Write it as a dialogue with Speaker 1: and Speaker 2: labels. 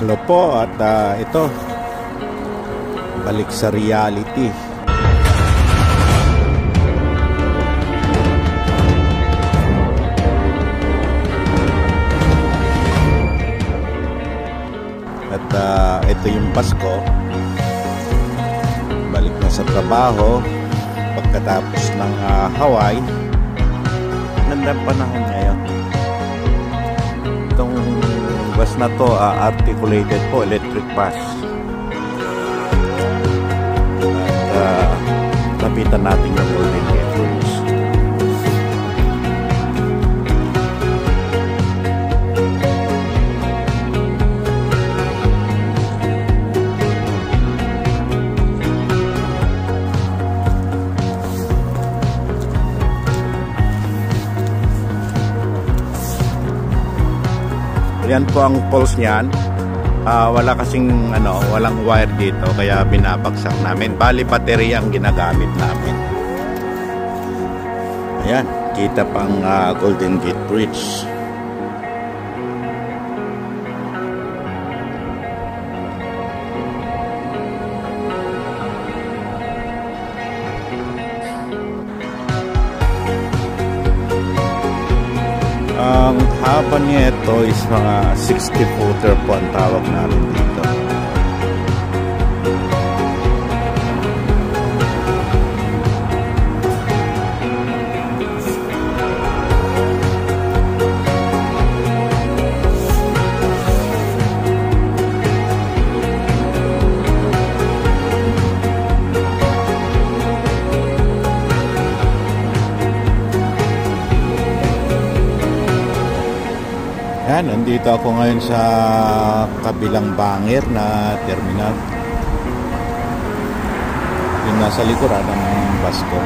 Speaker 1: Hello po at ito balik sa reality. At ito yung Pasko, balik na sa trabaho pagkatapos ng Hawaii. Gandang panahon ngayon. Itong bus na to articulated po, electric bus. At lapitan natin yung Golden Gate Bridge. Yan po ang poles niyan. Wala kasing walang wire dito kaya binabagsak namin. Bali baterya ang ginagamit namin. Ayan, kita pang Golden Gate Bridge. Ang haba niya ito is mga 60 footer po ang tawag namin dito. Yan, nandito ako ngayon sa kabilang bangir na terminal. Yung nasa likuran ng bus ko.